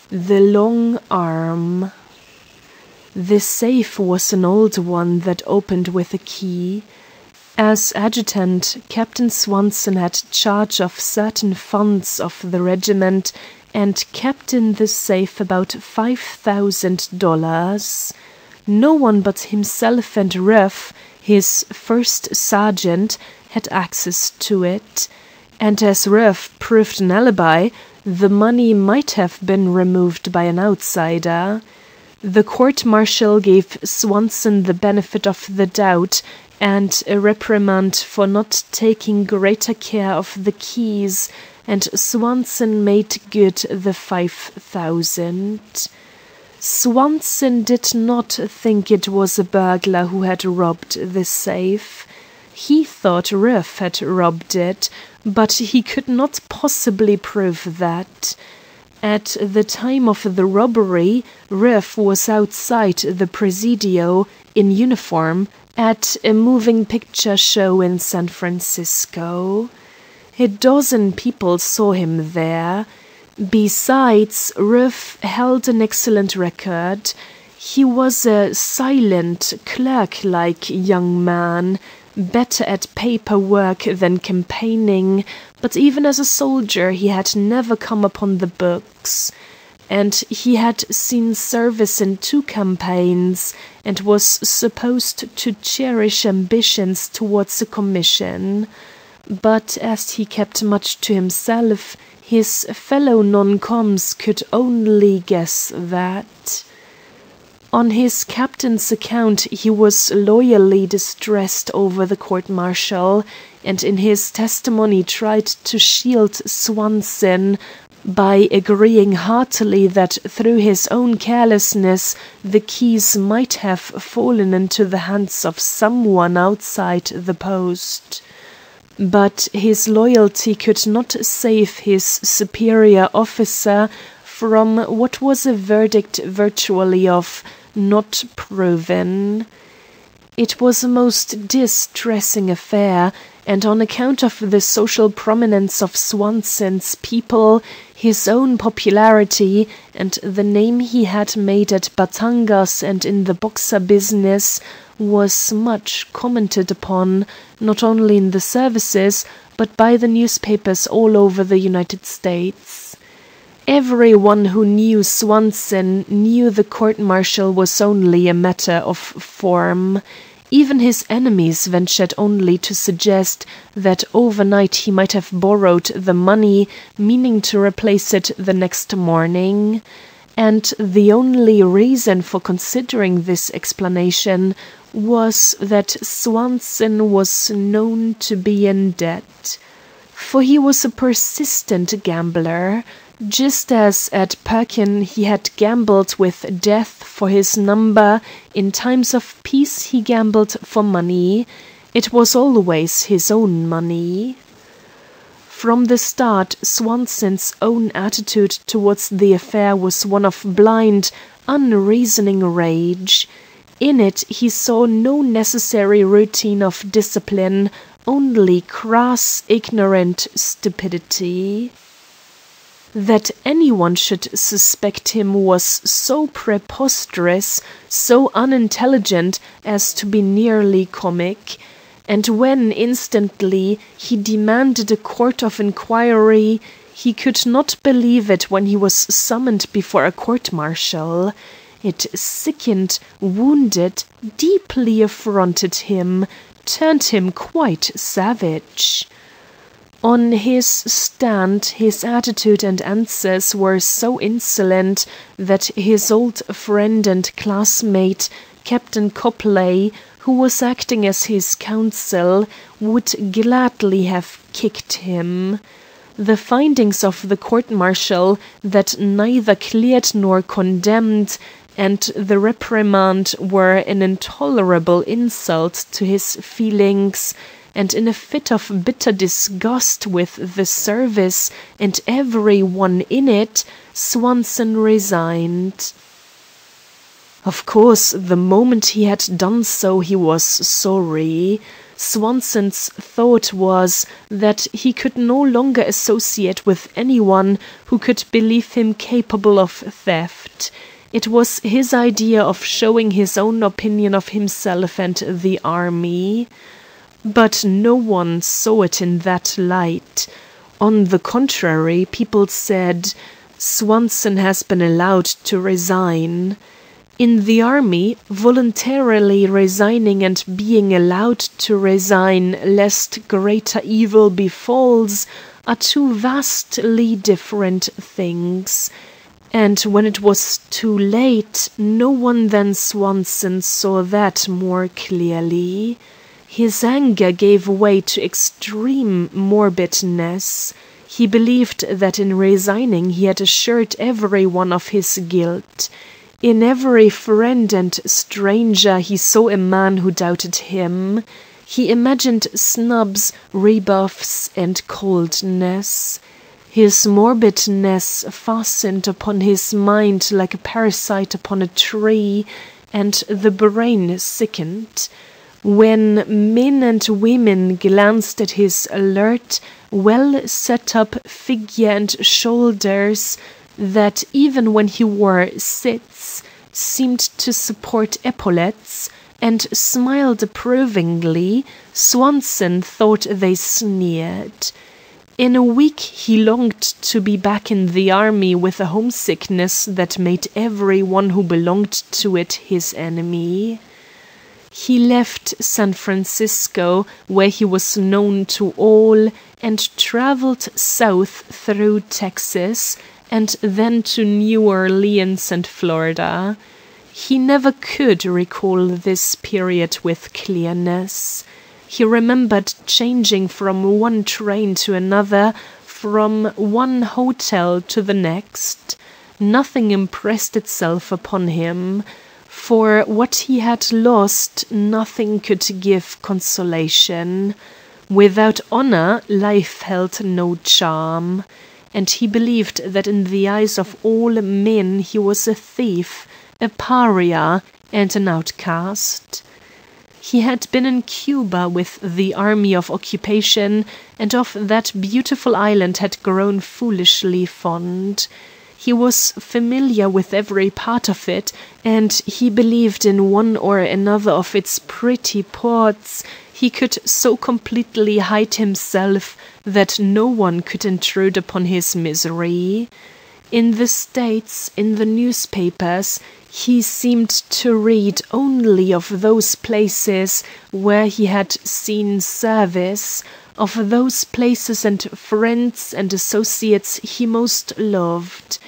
The Long Arm. The safe was an old one that opened with a key. As adjutant, Captain Swanson had charge of certain funds of the regiment and kept in the safe about $5,000. No one but himself and Ruff, his first sergeant, had access to it, and as Ruff proved an alibi, the money might have been removed by an outsider. The court-martial gave Swanson the benefit of the doubt and a reprimand for not taking greater care of the keys, and Swanson made good the 5,000. Swanson did not think it was a burglar who had robbed the safe. He thought Ruff had robbed it, but he could not possibly prove that. At the time of the robbery, Ruff was outside the Presidio, in uniform, at a moving picture show in San Francisco. A dozen people saw him there. Besides, Ruff held an excellent record. He was a silent, clerk-like young man, better at paperwork than campaigning, but even as a soldier he had never come upon the books. And he had seen service in 2 campaigns, and was supposed to cherish ambitions towards a commission. But as he kept much to himself, his fellow non-coms could only guess that. On his captain's account he was loyally distressed over the court-martial, and in his testimony tried to shield Swanson by agreeing heartily that through his own carelessness the keys might have fallen into the hands of someone outside the post. But his loyalty could not save his superior officer from what was a verdict virtually of "not proven." It was a most distressing affair, and on account of the social prominence of Swanson's people, his own popularity, and the name he had made at Batangas and in the Boxer business, was much commented upon, not only in the services, but by the newspapers all over the United States. Everyone who knew Swanson knew the court-martial was only a matter of form. Even his enemies ventured only to suggest that overnight he might have borrowed the money, meaning to replace it the next morning. And the only reason for considering this explanation was that Swanson was known to be in debt. For he was a persistent gambler. Just as at Pekin he had gambled with death for his number, in times of peace he gambled for money. It was always his own money. From the start, Swanson's own attitude towards the affair was one of blind, unreasoning rage. In it he saw no necessary routine of discipline, only crass, ignorant stupidity. That anyone should suspect him was so preposterous, so unintelligent, as to be nearly comic. And when instantly he demanded a court of inquiry, he could not believe it when he was summoned before a court-martial. It sickened, wounded, deeply affronted him, turned him quite savage. On his stand, his attitude and answers were so insolent that his old friend and classmate, Captain Copley, who was acting as his counsel, would gladly have kicked him. The findings of the court-martial that neither cleared nor condemned, and the reprimand were an intolerable insult to his feelings, and in a fit of bitter disgust with the service and every one in it, Swanson resigned. Of course, the moment he had done so he was sorry. Swanson's thought was that he could no longer associate with anyone who could believe him capable of theft. It was his idea of showing his own opinion of himself and the army. But no one saw it in that light. On the contrary, people said, "Swanson has been allowed to resign." In the army, voluntarily resigning and being allowed to resign lest greater evil befalls are two vastly different things. And when it was too late, no one than Swanson saw that more clearly. His anger gave way to extreme morbidness. He believed that in resigning he had assured everyone of his guilt. In every friend and stranger he saw a man who doubted him. He imagined snubs, rebuffs, and coldness. His morbidness fastened upon his mind like a parasite upon a tree, and the brain sickened. When men and women glanced at his alert, well set up figure and shoulders, that even when he wore cits seemed to support epaulets, and smiled approvingly, Swanson thought they sneered. In a week he longed to be back in the army with a homesickness that made every one who belonged to it his enemy. He left San Francisco, where he was known to all, and traveled south through Texas, and then to New Orleans and Florida. He never could recall this period with clearness. He remembered changing from one train to another, from one hotel to the next. Nothing impressed itself upon him. For what he had lost, nothing could give consolation. Without honor, life held no charm. And he believed that in the eyes of all men he was a thief, a pariah, and an outcast. He had been in Cuba with the Army of Occupation, and of that beautiful island had grown foolishly fond. He was familiar with every part of it, and he believed in one or another of its pretty ports. He could so completely hide himself that no one could intrude upon his misery. In the States, in the newspapers, he seemed to read only of those places where he had seen service, of those places and friends and associates he most loved.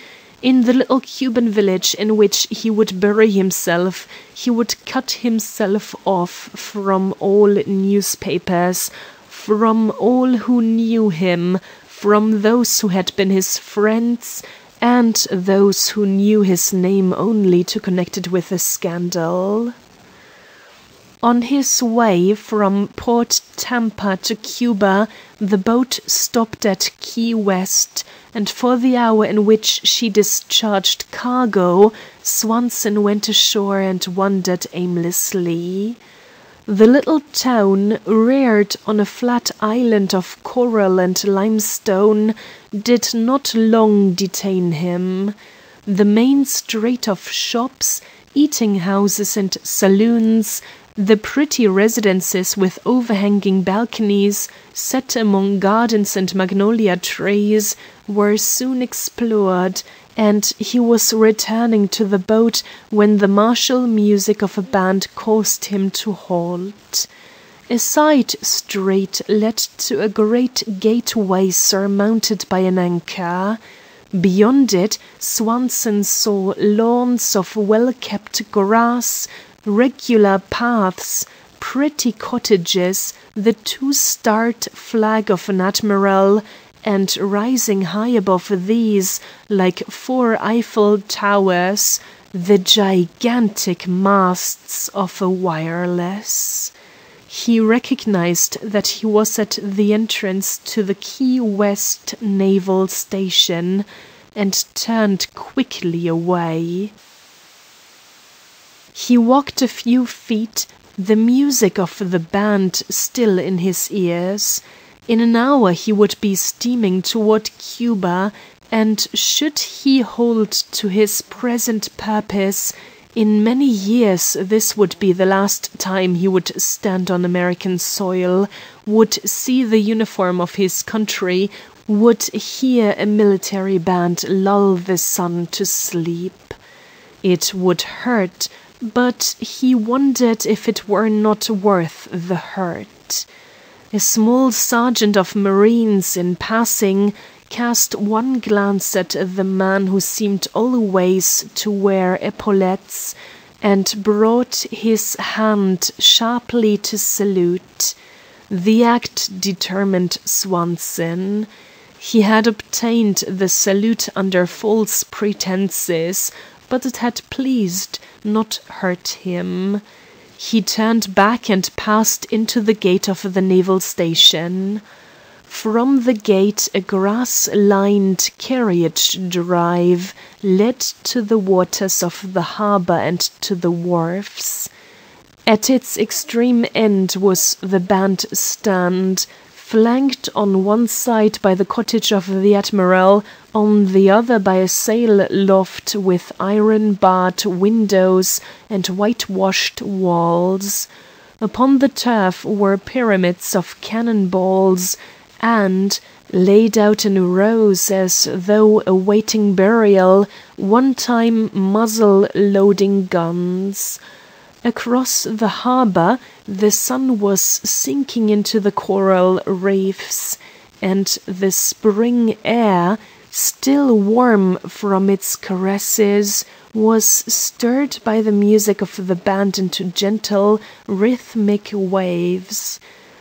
In the little Cuban village in which he would bury himself, he would cut himself off from all newspapers, from all who knew him, from those who had been his friends, and those who knew his name only to connect it with a scandal. On his way from Port Tampa to Cuba, the boat stopped at Key West, and for the hour in which she discharged cargo, Swanson went ashore and wandered aimlessly. The little town, reared on a flat island of coral and limestone, did not long detain him. The main street of shops, eating-houses and saloons, the pretty residences with overhanging balconies, set among gardens and magnolia trees, were soon explored, and he was returning to the boat when the martial music of a band caused him to halt. A side street led to a great gateway surmounted by an anchor. Beyond it, Swanson saw lawns of well-kept grass, regular paths, pretty cottages, the two-starred flag of an admiral, and rising high above these, like 4 Eiffel Towers, the gigantic masts of a wireless. He recognized that he was at the entrance to the Key West Naval Station, and turned quickly away. He walked a few feet, the music of the band still in his ears. In an hour he would be steaming toward Cuba, and should he hold to his present purpose, in many years this would be the last time he would stand on American soil, would see the uniform of his country, would hear a military band lull the sun to sleep. It would hurt, but he wondered if it were not worth the hurt. A small sergeant of Marines, in passing, cast one glance at the man who seemed always to wear epaulettes, and brought his hand sharply to salute. The act determined Swanson. He had obtained the salute under false pretenses, but it had pleased, not hurt him. He turned back and passed into the gate of the naval station. From the gate a grass-lined carriage drive led to the waters of the harbour and to the wharfs. At its extreme end was the band stand, flanked on one side by the cottage of the Admiral, on the other by a sail loft with iron-barred windows and whitewashed walls. Upon the turf were pyramids of cannon-balls, and, laid out in rows as though awaiting burial, one-time muzzle-loading guns. Across the harbour the sun was sinking into the coral reefs, and the spring air, still warm from its caresses, was stirred by the music of the band into gentle, rhythmic waves.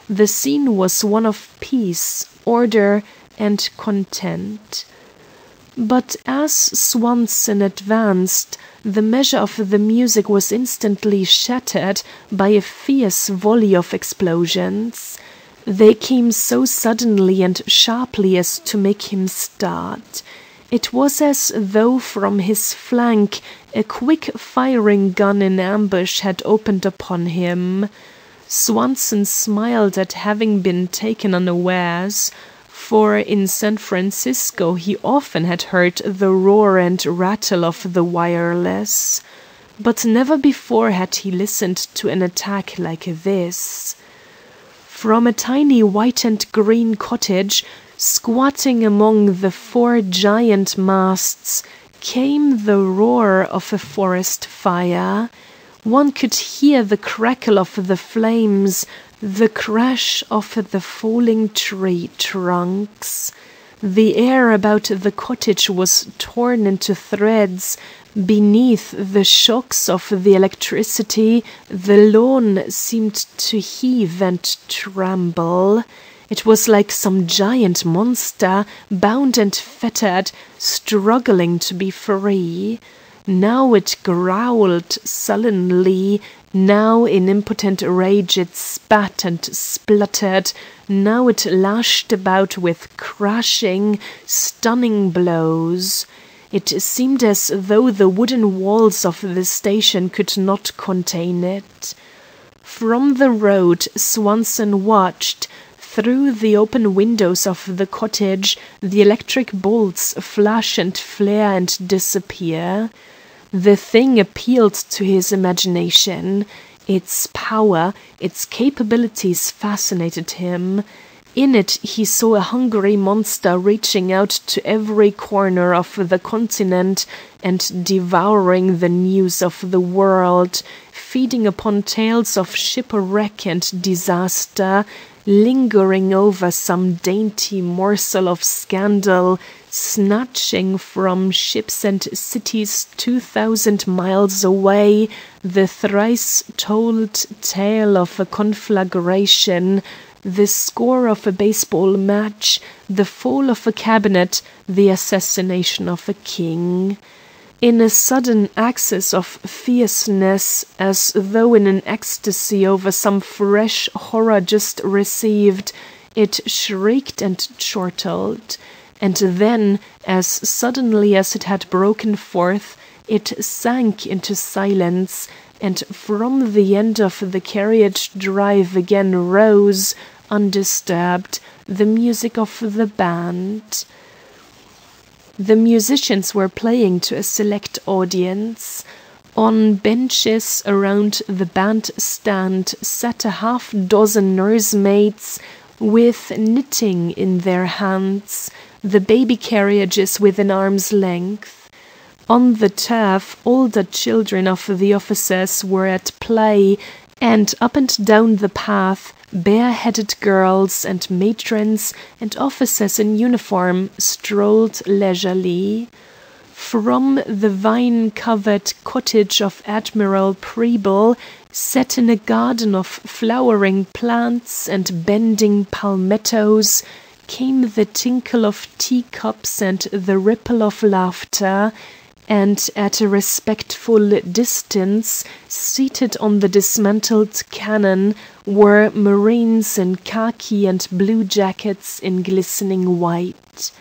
The scene was one of peace, order, and content. But as Swanson advanced, the measure of the music was instantly shattered by a fierce volley of explosions. They came so suddenly and sharply as to make him start. It was as though from his flank a quick-firing gun in ambush had opened upon him. Swanson smiled at having been taken unawares, for in San Francisco he often had heard the roar and rattle of the wireless. But never before had he listened to an attack like this. From a tiny white and green cottage, squatting among the four giant masts, came the roar of a forest fire. One could hear the crackle of the flames, the crash of the falling tree trunks. The air about the cottage was torn into threads. Beneath the shocks of the electricity, the lawn seemed to heave and tremble. It was like some giant monster, bound and fettered, struggling to be free. Now it growled sullenly, now in impotent rage it spat and spluttered, now it lashed about with crashing, stunning blows. It seemed as though the wooden walls of the station could not contain it. From the road Swanson watched, through the open windows of the cottage, the electric bolts flash and flare and disappear. The thing appealed to his imagination. Its power, its capabilities fascinated him. In it he saw a hungry monster reaching out to every corner of the continent and devouring the news of the world, feeding upon tales of shipwreck and disaster, lingering over some dainty morsel of scandal, snatching from ships and cities 2,000 miles away the thrice-told tale of a conflagration, the score of a baseball match, the fall of a cabinet, the assassination of a king. In a sudden access of fierceness, as though in an ecstasy over some fresh horror just received, it shrieked and chortled. And then, as suddenly as it had broken forth, it sank into silence, and from the end of the carriage drive again rose, undisturbed, the music of the band. The musicians were playing to a select audience. On benches around the bandstand sat a half-dozen nursemaids with knitting in their hands, the baby carriages within arm's length. On the turf, older children of the officers were at play, and up and down the path, bare-headed girls and matrons and officers in uniform strolled leisurely. From the vine-covered cottage of Admiral Preble, set in a garden of flowering plants and bending palmettos, came the tinkle of teacups and the ripple of laughter, and at a respectful distance, seated on the dismantled cannon, were Marines in khaki and blue jackets in glistening white.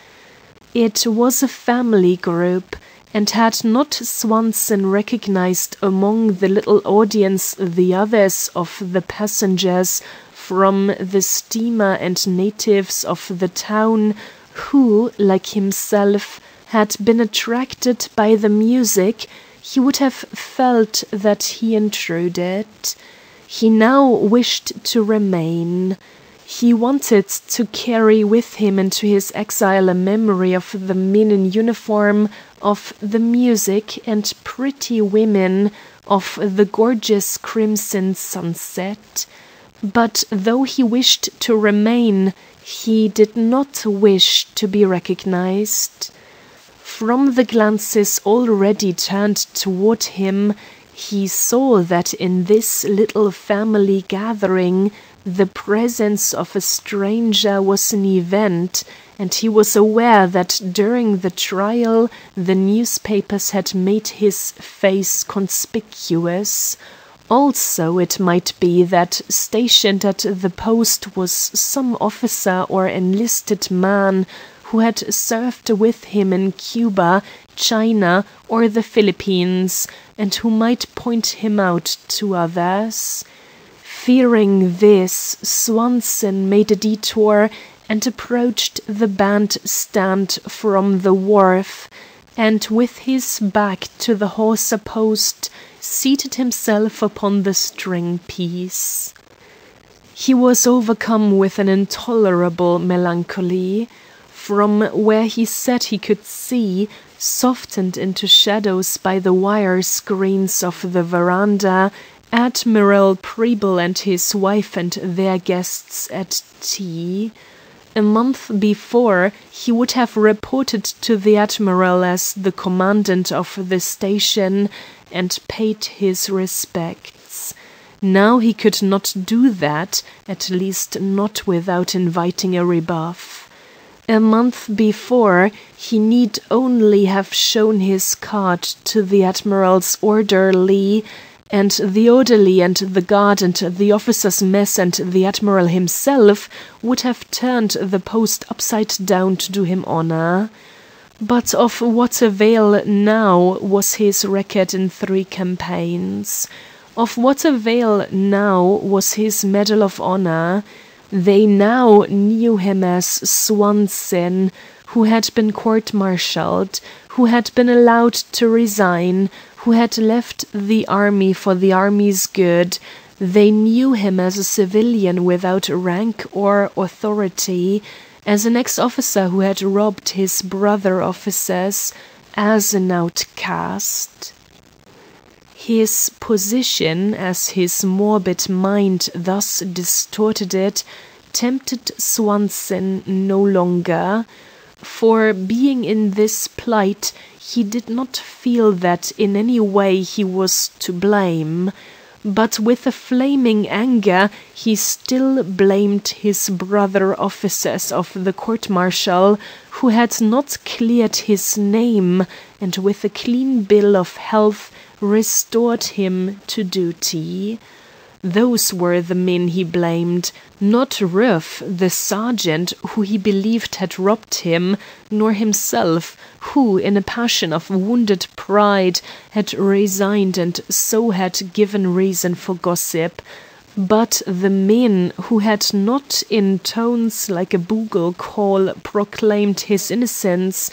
It was a family group, and had not Swanson recognized among the little audience the others of the passengers from the steamer and natives of the town who, like himself, had been attracted by the music, he would have felt that he intruded. He now wished to remain. He wanted to carry with him into his exile a memory of the men in uniform, of the music and pretty women, of the gorgeous crimson sunset. But though he wished to remain, he did not wish to be recognized. From the glances already turned toward him, he saw that in this little family gathering the presence of a stranger was an event, and he was aware that during the trial the newspapers had made his face conspicuous. Also, it might be that stationed at the post was some officer or enlisted man who had served with him in Cuba, China, or the Philippines, and who might point him out to others. Fearing this, Swanson made a detour and approached the bandstand from the wharf, and with his back to the hawser post, seated himself upon the string piece. He was overcome with an intolerable melancholy. From where he sat he could see, softened into shadows by the wire screens of the veranda, Admiral Preble and his wife and their guests at tea. A month before, he would have reported to the Admiral as the commandant of the station and paid his respects. Now he could not do that, at least not without inviting a rebuff. A month before, he need only have shown his card to the Admiral's orderly, and the orderly and the guard and the officers' mess and the Admiral himself would have turned the post upside down to do him honor. But of what avail now was his record in 3 campaigns? Of what avail now was his Medal of Honor? They now knew him as Swanson, who had been court-martialed, who had been allowed to resign, who had left the army for the army's good. They knew him as a civilian without rank or authority, as an ex-officer who had robbed his brother officers, as an outcast. His position, as his morbid mind thus distorted it, tempted Swanson no longer. For being in this plight, he did not feel that in any way he was to blame. But with a flaming anger he still blamed his brother officers of the court-martial, who had not cleared his name, and with a clean bill of health restored him to duty. Those were the men he blamed, not Ruff, the sergeant who he believed had robbed him, nor himself, who, in a passion of wounded pride, had resigned and so had given reason for gossip, but the men who had not in tones like a bugle call proclaimed his innocence,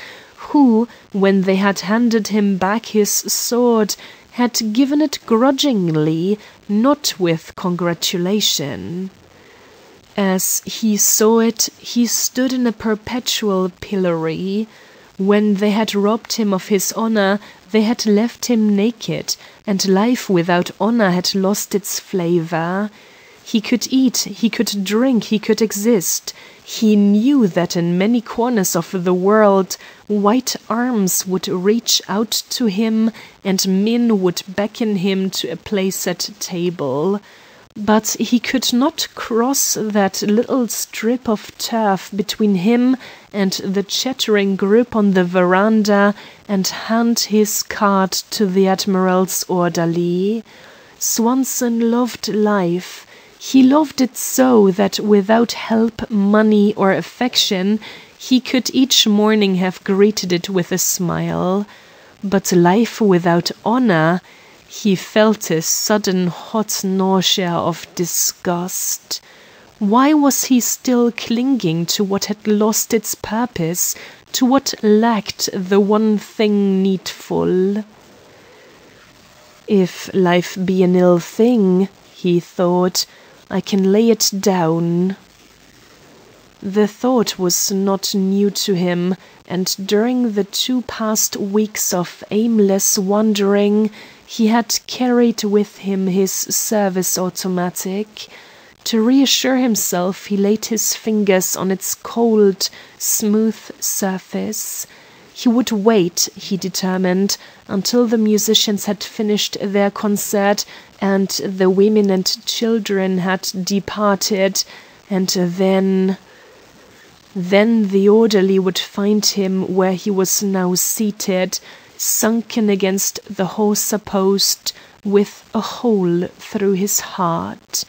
who, when they had handed him back his sword, had given it grudgingly, not with congratulation. As he saw it, he stood in a perpetual pillory. When they had robbed him of his honor, they had left him naked, and life without honor had lost its flavor. He could eat, he could drink, he could exist. He knew that in many corners of the world white arms would reach out to him and men would beckon him to a place at table. But he could not cross that little strip of turf between him and the chattering group on the veranda and hand his card to the Admiral's orderly. Swanson loved life. He loved it so that without help, money, or affection, he could each morning have greeted it with a smile. But life without honor, he felt a sudden hot nausea of disgust. Why was he still clinging to what had lost its purpose, to what lacked the one thing needful? If life be an ill thing, he thought, I can lay it down. The thought was not new to him, and during the 2 past weeks of aimless wandering, he had carried with him his service automatic. To reassure himself, he laid his fingers on its cold, smooth surface. He would wait, he determined, until the musicians had finished their concert and the women and children had departed, and then the orderly would find him where he was now seated, sunken against the hawser post, with a hole through his heart.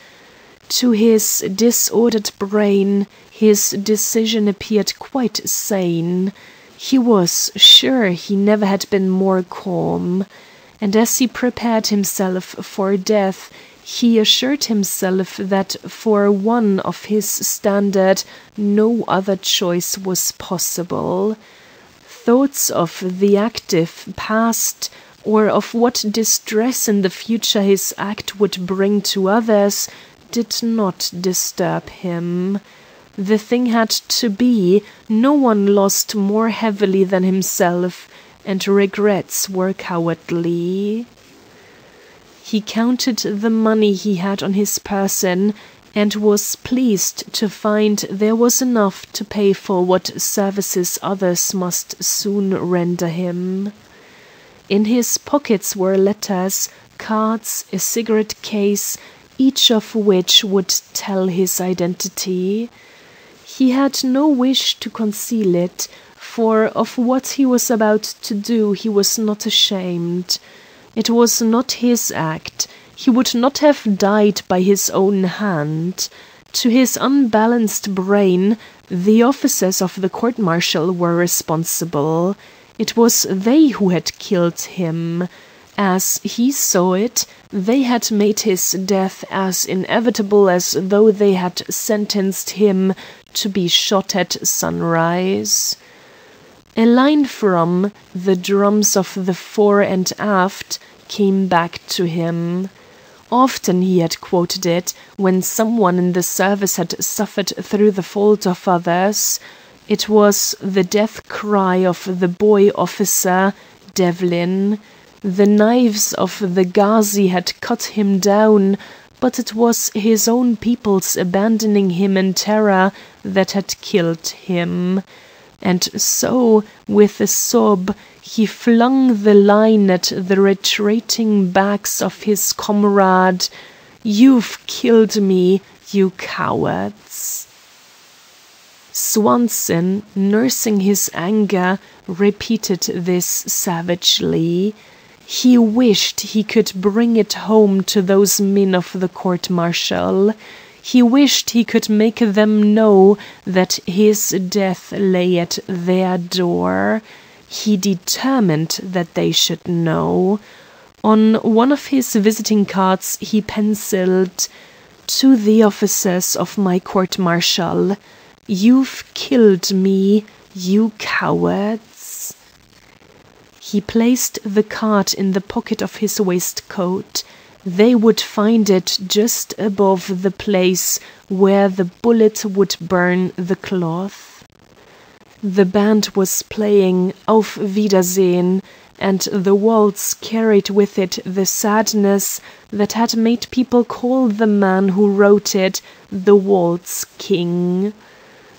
To his disordered brain, his decision appeared quite sane. He was sure he never had been more calm. And as he prepared himself for death, he assured himself that for one of his standard no other choice was possible. Thoughts of the active past, or of what distress in the future his act would bring to others, did not disturb him. The thing had to be. No one lost more heavily than himself, and regrets were cowardly. He counted the money he had on his person, and was pleased to find there was enough to pay for what services others must soon render him. In his pockets were letters, cards, a cigarette case, each of which would tell his identity. He had no wish to conceal it, for of what he was about to do he was not ashamed. It was not his act. He would not have died by his own hand. To his unbalanced brain, the officers of the court-martial were responsible. It was they who had killed him. As he saw it, they had made his death as inevitable as though they had sentenced him to be shot at sunrise. A line from "The Drums of the Fore and Aft" came back to him. Often he had quoted it when someone in the service had suffered through the fault of others. It was the death cry of the boy officer, Devlin. The knives of the Ghazi had cut him down, but it was his own people's abandoning him in terror that had killed him. And so, with a sob, he flung the line at the retreating backs of his comrade. "You've killed me, you cowards!" Swanson, nursing his anger, repeated this savagely. He wished he could bring it home to those men of the court-martial. He wished he could make them know that his death lay at their door. He determined that they should know. On one of his visiting cards he penciled, "To the officers of my court-martial, you've killed me, you cowards." He placed the card in the pocket of his waistcoat. They would find it just above the place where the bullet would burn the cloth. The band was playing Auf Wiedersehen, and the waltz carried with it the sadness that had made people call the man who wrote it the Waltz King.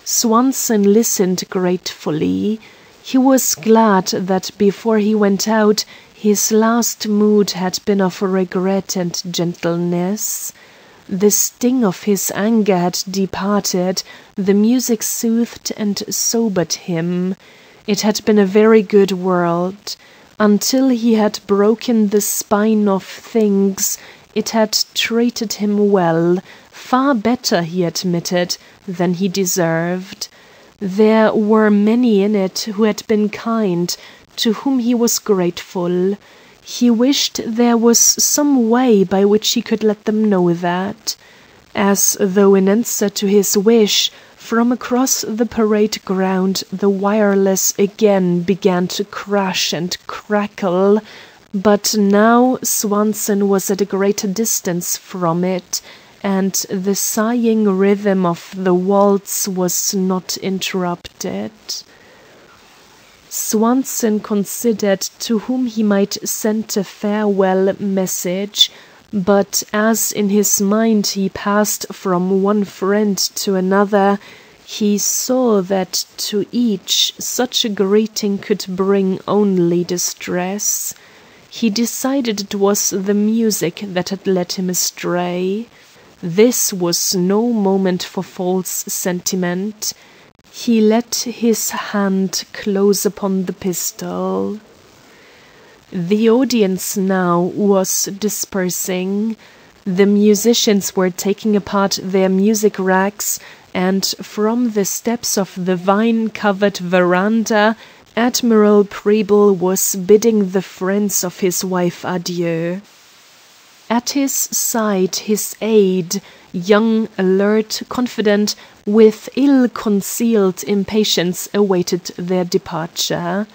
Swanson listened gratefully. He was glad that before he went out his last mood had been of regret and gentleness. The sting of his anger had departed, the music soothed and sobered him. It had been a very good world. Until he had broken the spine of things, it had treated him well, far better, he admitted, than he deserved. There were many in it who had been kind, to whom he was grateful. He wished there was some way by which he could let them know that. As though in answer to his wish, from across the parade ground the wireless again began to crash and crackle, but now Swanson was at a greater distance from it, and the sighing rhythm of the waltz was not interrupted. Swanson considered to whom he might send a farewell message, but as in his mind he passed from one friend to another, he saw that to each such a greeting could bring only distress. He decided it was the music that had led him astray. This was no moment for false sentiment. He let his hand close upon the pistol. The audience now was dispersing. The musicians were taking apart their music racks, and from the steps of the vine-covered veranda, Admiral Preble was bidding the friends of his wife adieu. At his side his aide, young, alert, confident, with ill-concealed impatience awaited their departure.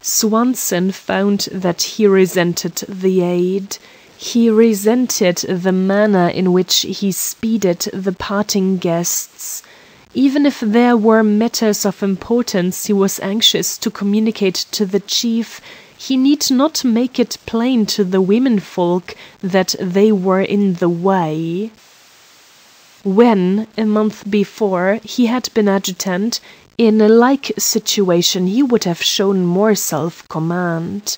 Swanson found that he resented the aide. He resented the manner in which he speeded the parting guests. Even if there were matters of importance he was anxious to communicate to the chief, he need not make it plain to the womenfolk that they were in the way. When, a month before, he had been adjutant, in a like situation he would have shown more self-command.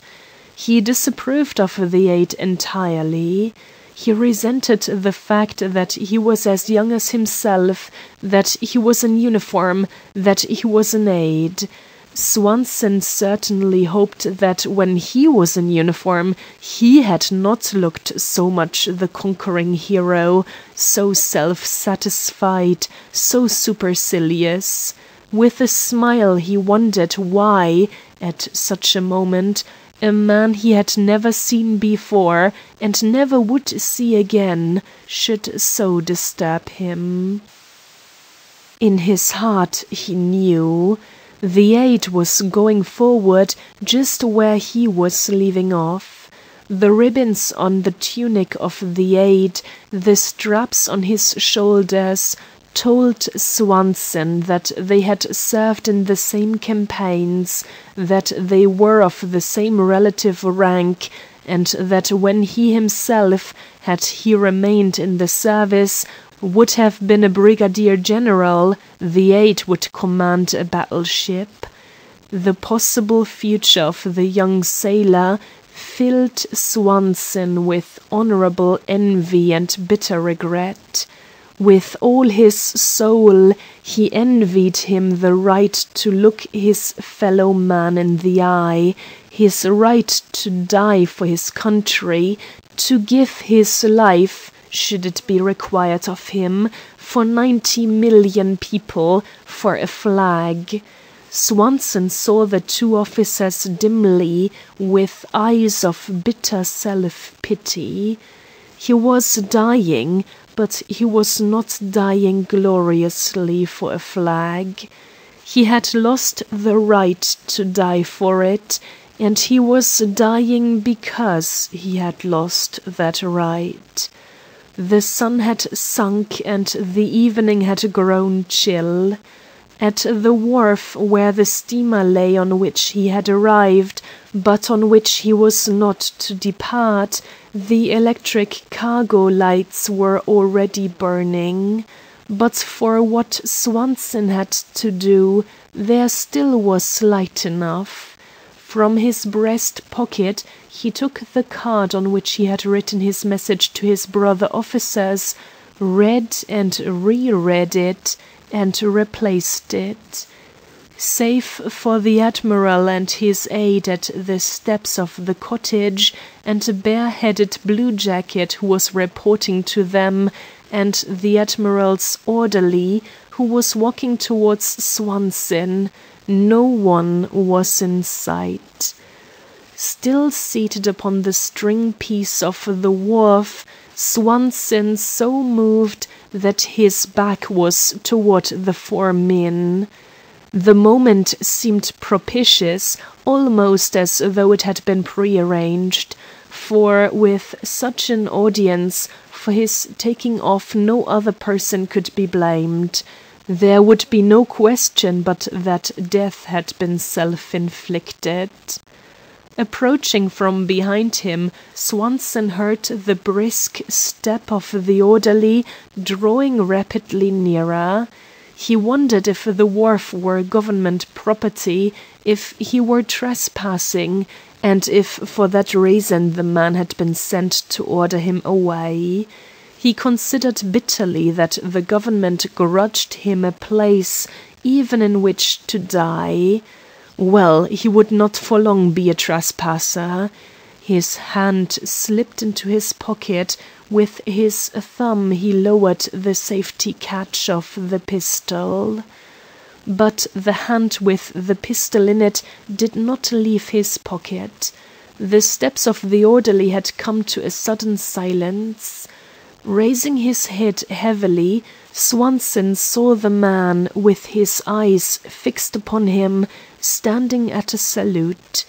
He disapproved of the aide entirely. He resented the fact that he was as young as himself, that he was in uniform, that he was an aide. Swanson certainly hoped that when he was in uniform he had not looked so much the conquering hero, so self-satisfied, so supercilious. With a smile he wondered why, at such a moment, a man he had never seen before, and never would see again, should so disturb him. In his heart he knew. The aide was going forward just where he was leaving off. The ribbons on the tunic of the aide, the straps on his shoulders, told Swanson that they had served in the same campaigns, that they were of the same relative rank, and that when he himself, had he remained in the service, would have been a brigadier general, the aide would command a battleship. The possible future of the young sailor filled Swanson with honorable envy and bitter regret. With all his soul he envied him the right to look his fellow man in the eye, his right to die for his country, to give his life, should it be required of him, for 90 million people, for a flag. Swanson saw the two officers dimly, with eyes of bitter self-pity. He was dying, but he was not dying gloriously for a flag. He had lost the right to die for it, and he was dying because he had lost that right. The sun had sunk and the evening had grown chill. At the wharf where the steamer lay on which he had arrived, but on which he was not to depart, the electric cargo lights were already burning. But for what Swanson had to do, there still was light enough. From his breast pocket he took the card on which he had written his message to his brother officers, read and re-read it, and replaced it. Save for the Admiral and his aide at the steps of the cottage, and a bare-headed bluejacket who was reporting to them, and the Admiral's orderly who was walking towards Swanson, no one was in sight. Still seated upon the string piece of the wharf, Swanson so moved that his back was toward the four men. The moment seemed propitious, almost as though it had been prearranged, for with such an audience, for his taking off no other person could be blamed. There would be no question but that death had been self-inflicted. Approaching from behind him, Swanson heard the brisk step of the orderly drawing rapidly nearer. He wondered if the wharf were government property, if he were trespassing, and if for that reason the man had been sent to order him away. He considered bitterly that the government grudged him a place even in which to die. Well, he would not for long be a trespasser. His hand slipped into his pocket. With his thumb he lowered the safety catch of the pistol. But the hand with the pistol in it did not leave his pocket. The steps of the orderly had come to a sudden silence. Raising his head heavily, Swanson saw the man, with his eyes fixed upon him, standing at a salute.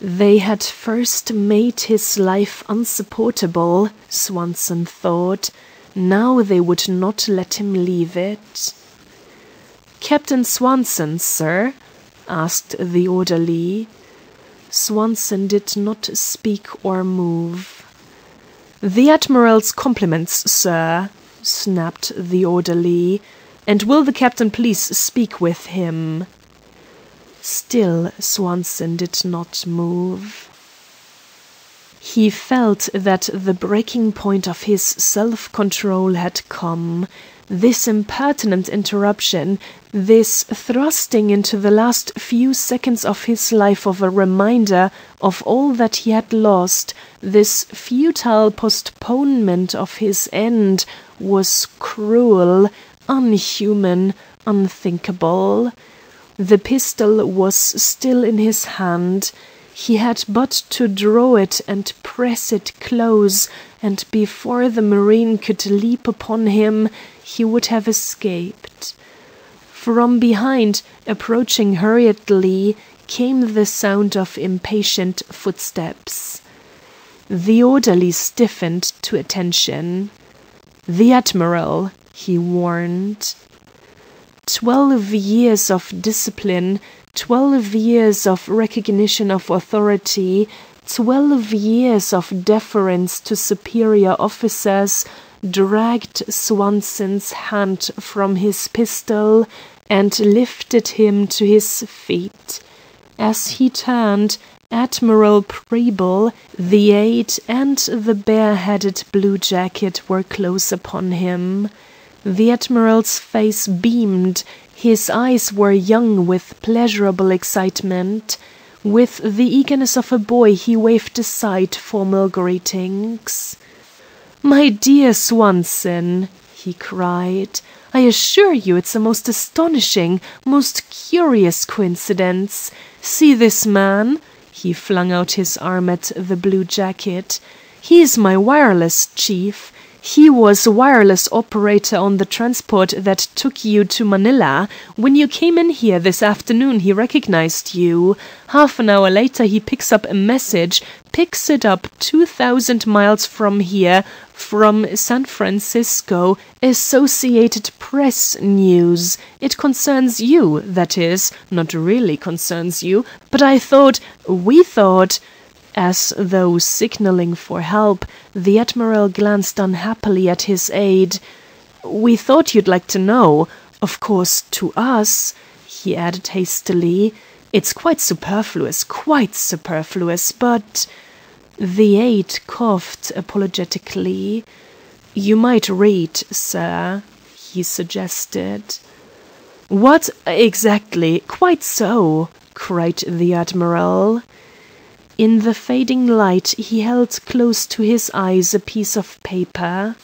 They had first made his life unsupportable, Swanson thought. Now they would not let him leave it. "Captain Swanson, sir?" asked the orderly. Swanson did not speak or move. "The Admiral's compliments, sir," snapped the orderly. "And will the captain please speak with him?" Still Swanson did not move. He felt that the breaking point of his self-control had come. This impertinent interruption, this thrusting into the last few seconds of his life of a reminder of all that he had lost, this futile postponement of his end, was cruel, unhuman, unthinkable. The pistol was still in his hand. He had but to draw it and press it close, and before the Marine could leap upon him, he would have escaped. From behind, approaching hurriedly, came the sound of impatient footsteps. The orderly stiffened to attention. "The Admiral," he warned. 12 years of discipline, 12 years of recognition of authority, 12 years of deference to superior officers dragged Swanson's hand from his pistol and lifted him to his feet. As he turned, Admiral Preble, the aide, and the bare-headed bluejacket were close upon him. The Admiral's face beamed. His eyes were young with pleasurable excitement. With the eagerness of a boy, he waved aside formal greetings. "My dear Swanson," he cried, "I assure you it's a most astonishing, most curious coincidence. See this man?" He flung out his arm at the blue jacket. "He is my wireless chief. He was wireless operator on the transport that took you to Manila. When you came in here this afternoon, he recognized you. Half an hour later, he picks up a message, picks it up 2,000 miles from here, from San Francisco. Associated Press news. It concerns you, that is, not really concerns you, but we thought. As though signaling for help, the Admiral glanced unhappily at his aide. "We thought you'd like to know. Of course, to us," he added hastily, "it's quite superfluous, but—" The aide coughed apologetically. "You might read, sir," he suggested. "What? Exactly. Quite so," cried the Admiral. In the fading light he held close to his eyes a piece of paper.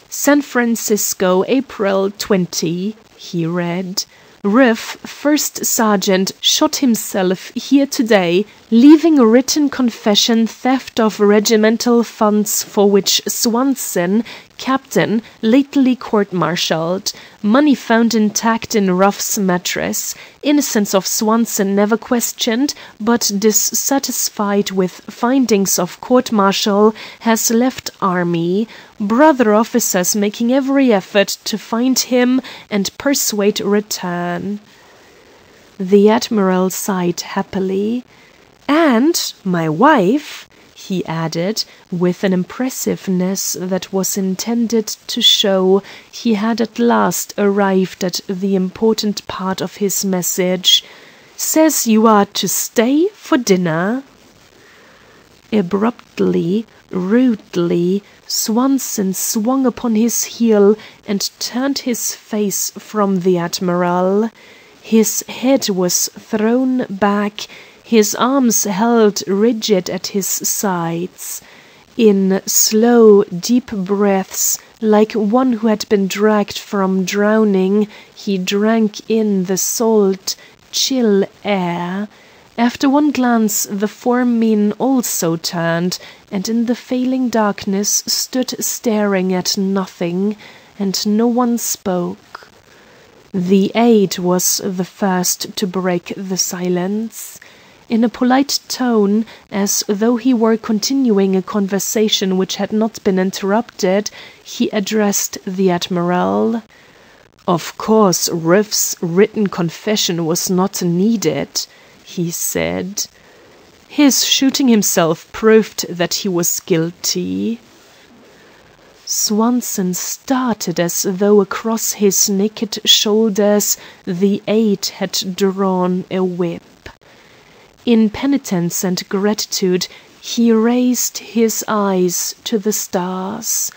"San Francisco, April 20," he read. "Riff, First Sergeant, shot himself here today, leaving written confession theft of regimental funds for which Swanson, Captain, lately court-martialed. Money found intact in Ruff's mattress. Innocence of Swanson never questioned, but dissatisfied with findings of court-martial has left army. Brother officers making every effort to find him and persuade return." The Admiral sighed happily. "And my wife," he added, with an impressiveness that was intended to show he had at last arrived at the important part of his message, "says you are to stay for dinner." Abruptly, rudely, Swanson swung upon his heel and turned his face from the Admiral. His head was thrown back, his arms held rigid at his sides. In slow, deep breaths, like one who had been dragged from drowning, he drank in the salt, chill air. After one glance the four men also turned, and in the failing darkness stood staring at nothing, and no one spoke. The aide was the first to break the silence. In a polite tone, as though he were continuing a conversation which had not been interrupted, he addressed the Admiral. "Of course, Riff's written confession was not needed," he said. "His shooting himself proved that he was guilty." Swanson started as though across his naked shoulders the aide had drawn a whip. In penitence and gratitude he raised his eyes to the stars.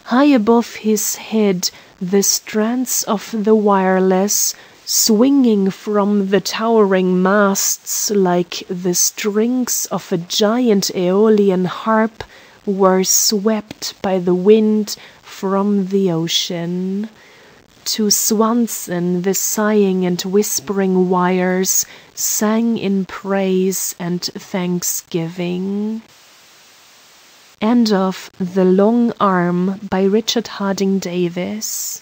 High above his head the strands of the wireless, swinging from the towering masts like the strings of a giant Aeolian harp, were swept by the wind from the ocean. To Swanson the sighing and whispering wires sang in praise and thanksgiving. End of The Long Arm by Richard Harding Davis.